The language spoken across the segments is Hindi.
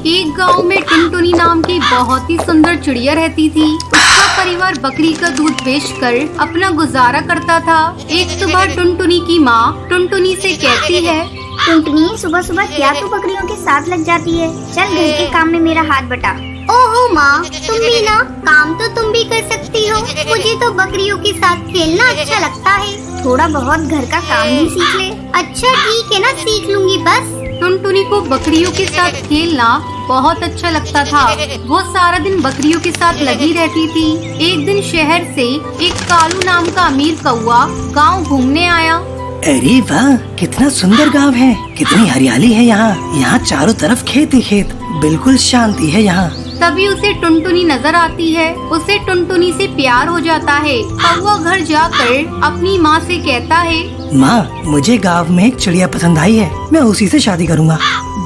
एक गांव में टुनटुनी नाम की बहुत ही सुंदर चिड़िया रहती थी। उसका परिवार बकरी का दूध बेचकर अपना गुजारा करता था। एक सुबह टुनटुनी की माँ टुनटुनी से कहती है, टुनटुनी, सुबह सुबह क्या तू बकरियों के साथ लग जाती है? चल घर के काम में मेरा हाथ बटा। ओहो माँ, तुम भी ना, काम तो तुम भी कर सकती हो। मुझे तो बकरियों के साथ खेलना अच्छा लगता है। थोड़ा बहुत घर का काम भी सीख ले। अच्छा ठीक है ना, सीख लूंगी बस। टुनटुनी को बकरियों के साथ खेलना बहुत अच्छा लगता था। वो सारा दिन बकरियों के साथ लगी रहती थी। एक दिन शहर से एक कालू नाम का अमीर कौआ गांव घूमने आया। अरे वाह, कितना सुंदर गांव है, कितनी हरियाली है यहाँ। यहाँ चारों तरफ खेत ही खेत, बिल्कुल शांति है यहाँ। तभी उसे टुनटुनी नजर आती है। उसे टुनटुनी से प्यार हो जाता है। कौवा घर जाकर अपनी माँ से कहता है, माँ, मुझे गांव में एक चिड़िया पसंद आई है, मैं उसी से शादी करूँगा।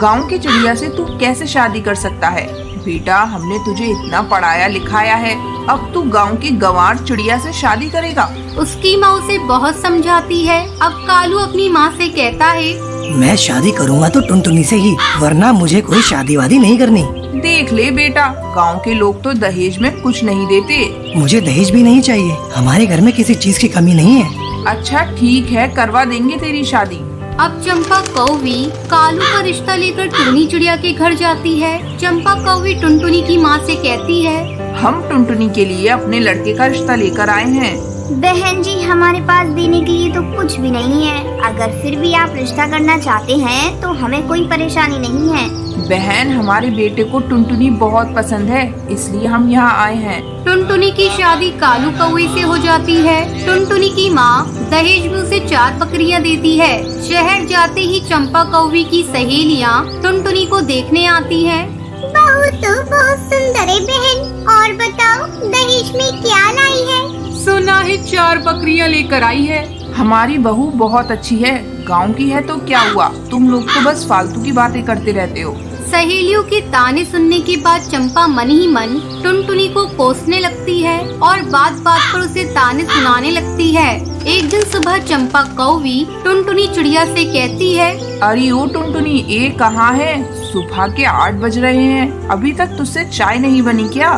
गांव की चिड़िया से तू कैसे शादी कर सकता है? बेटा, हमने तुझे इतना पढ़ाया लिखाया है, अब तू गांव की गंवार चिड़िया से शादी करेगा? उसकी माँ उसे बहुत समझाती है। अब कालू अपनी माँ से कहता है, मैं शादी करूँगा तो टुनटुनी से ही, वरना मुझे कोई शादी वादी नहीं करनी। देख ले बेटा, गांव के लोग तो दहेज में कुछ नहीं देते। मुझे दहेज भी नहीं चाहिए, हमारे घर में किसी चीज की कमी नहीं है। अच्छा ठीक है, करवा देंगे तेरी शादी। अब चंपा कौवी कालू का रिश्ता लेकर टुनटुनी चिड़िया के घर जाती है। चंपा कौवी टुनटुनी की माँ से कहती है, हम टुनटुनी के लिए अपने लड़के का रिश्ता लेकर आए हैं। बहन जी, हमारे पास देने के लिए तो कुछ भी नहीं है। अगर फिर भी आप रिश्ता करना चाहते हैं तो हमें कोई परेशानी नहीं है। बहन, हमारे बेटे को टुनटुनी बहुत पसंद है, इसलिए हम यहाँ आए हैं। टुनटुनी की शादी कालू कौवे से हो जाती है। टुनटुनी की माँ दहेज में उसे 4 बकरियाँ देती है। शहर जाते ही चंपा कौवी की सहेलियाँ टुनटुनी को देखने आती हैं। बहू तो बहुत सुंदर है बहन। और बताओ, दहेज में क्या लाई है? सुना है 4 बकरियाँ लेकर आई है। हमारी बहू बहुत अच्छी है, गांव की है तो क्या हुआ, तुम लोग तो बस फालतू की बातें करते रहते हो। सहेलियों के ताने सुनने के बाद चंपा मन ही मन टुनटुनी को कोसने लगती है और बात बात पर उसे ताने सुनाने लगती है। एक दिन सुबह चंपा कौवी टुनटुनी चिड़िया से कहती है, अरे ओ टुनटुनी, ये कहाँ है? सुबह के 8 बज रहे हैं, अभी तक तुझसे चाय नहीं बनी क्या?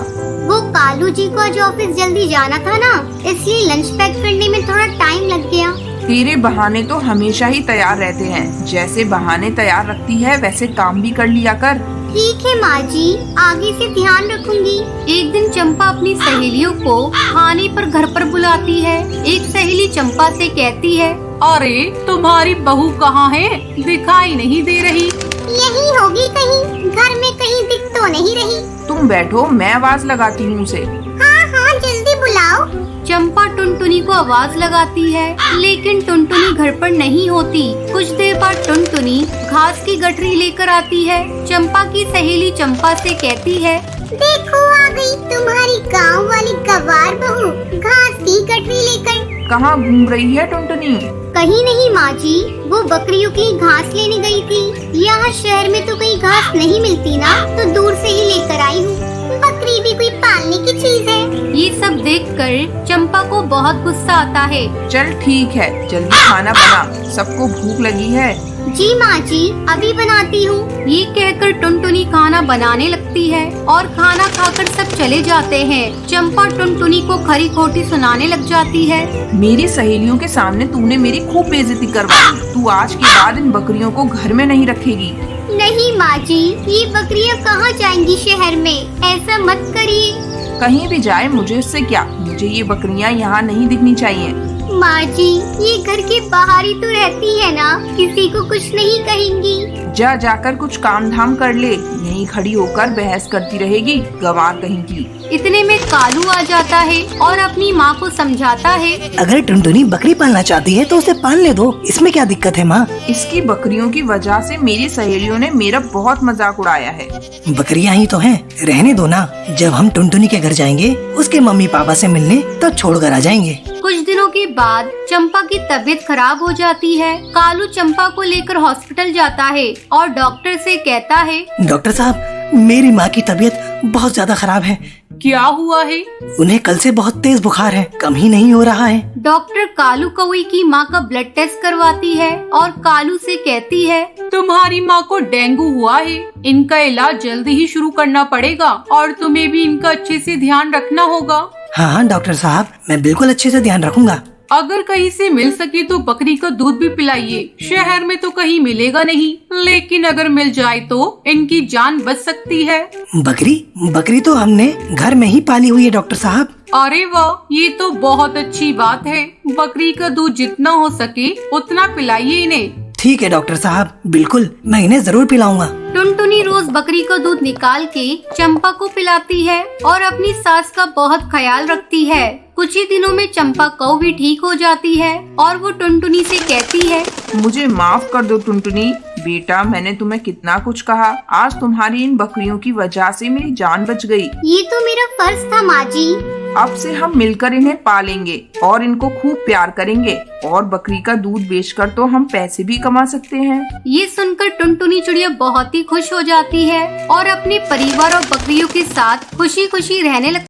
वो कालू जी को आज ऑफिस जल्दी जाना था ना, इसलिए लंच पैक करने में थोड़ा टाइम लग गया। तेरे बहाने तो हमेशा ही तैयार रहते हैं। जैसे बहाने तैयार रखती है वैसे काम भी कर लिया कर। ठीक है माँ जी, आगे से ध्यान रखूंगी। एक दिन चंपा अपनी सहेलियों को खाने पर घर पर बुलाती है। एक सहेली चंपा से कहती है, अरे तुम्हारी बहू कहाँ है? दिखाई नहीं दे रही। यही होगी कहीं, घर में कहीं दिख तो नहीं रही। तुम बैठो, मैं आवाज लगाती हूँ उसे। हाँ हाँ, जल्दी बुलाओ। चंपा टुनटुनी को आवाज लगाती है, लेकिन टुनटुनी घर पर नहीं होती। कुछ देर बाद टुनटुनी घास की गठरी लेकर आती है। चंपा की सहेली चंपा से कहती है, देखो आ गई तुम्हारी गांव वाली गवार बहू, घास की गठरी लेकर। कहाँ घूम रही है टुनटुनी? कहीं नहीं माँ जी, वो बकरियों की घास लेने गई थी। यहाँ शहर में तो कहीं घास नहीं मिलती ना, तो दूर से ही लेकर आई हूँ। बकरी भी कोई पालने की चीज है। ये सब देखकर चंपा को बहुत गुस्सा आता है। चल ठीक है, जल्दी खाना बना, सबको भूख लगी है। जी माँ जी, अभी बनाती हूँ। ये कहकर टुनटुनी खाना बनाने लगती है और खाना खाकर सब चले जाते हैं। चंपा टुनटुनी को खरी खोटी सुनाने लग जाती है। मेरी सहेलियों के सामने तूने मेरी खूब बेइज्जती करवाई। तू आज के बाद इन बकरियों को घर में नहीं रखेगी। नहीं माँ जी, ये बकरियाँ कहाँ जाएंगी शहर में? ऐसा मत करिए। कहीं भी जाए मुझे इससे क्या, मुझे ये बकरियाँ यहाँ नहीं दिखनी चाहिए। माँ जी, ये घर के बाहर ही तो रहती है ना, किसी को कुछ नहीं कहेंगी। जा जाकर कुछ काम धाम कर ले, यहीं खड़ी होकर बहस करती रहेगी, गंवार कहीं की। इतने में कालू आ जाता है और अपनी माँ को समझाता है, अगर टुनटुनी बकरी पालना चाहती है तो उसे पाल ले दो, इसमें क्या दिक्कत है माँ? इसकी बकरियों की वजह से मेरी सहेलियों ने मेरा बहुत मजाक उड़ाया है। बकरियाँ ही तो हैं, रहने दो ना। जब हम टुनटुनी के घर जाएंगे उसके मम्मी पापा से मिलने, तब छोड़कर आ जाएंगे। कुछ दिनों के बाद चंपा की तबीयत खराब हो जाती है। कालू चंपा को लेकर हॉस्पिटल जाता है और डॉक्टर से कहता है, डॉक्टर साहब, मेरी माँ की तबीयत बहुत ज्यादा खराब है। क्या हुआ है? उन्हें कल से बहुत तेज बुखार है, कम ही नहीं हो रहा है। डॉक्टर कालू कौवी की माँ का ब्लड टेस्ट करवाती है और कालू से कहती है, तुम्हारी माँ को डेंगू हुआ है, इनका इलाज जल्दी ही शुरू करना पड़ेगा और तुम्हें भी इनका अच्छे से ध्यान रखना होगा। हाँ डॉक्टर साहब, मैं बिल्कुल अच्छे से ध्यान रखूंगा। अगर कहीं से मिल सके तो बकरी का दूध भी पिलाइए। शहर में तो कहीं मिलेगा नहीं, लेकिन अगर मिल जाए तो इनकी जान बच सकती है। बकरी तो हमने घर में ही पाली हुई है डॉक्टर साहब। अरे वाह, ये तो बहुत अच्छी बात है। बकरी का दूध जितना हो सके उतना पिलाइए इन्हें। ठीक है डॉक्टर साहब, बिल्कुल मैं इन्हें जरूर पिलाऊंगा। टुनटुनी रोज बकरी का दूध निकाल के चंपा को पिलाती है और अपनी सास का बहुत ख्याल रखती है। कुछ ही दिनों में चंपा कौ भी ठीक हो जाती है और वो टुनटुनी से कहती है, मुझे माफ कर दो टुनटुनी। बेटा, मैंने तुम्हें कितना कुछ कहा। आज तुम्हारी इन बकरियों की वजह से मेरी जान बच गई। ये तो मेरा फर्ज था माँ जी। अब से हम मिलकर इन्हें पालेंगे और इनको खूब प्यार करेंगे और बकरी का दूध बेचकर तो हम पैसे भी कमा सकते हैं। ये सुनकर टुनटुनी चिड़िया बहुत ही खुश हो जाती है और अपने परिवार और बकरियों के साथ खुशी खुशी रहने लगती है।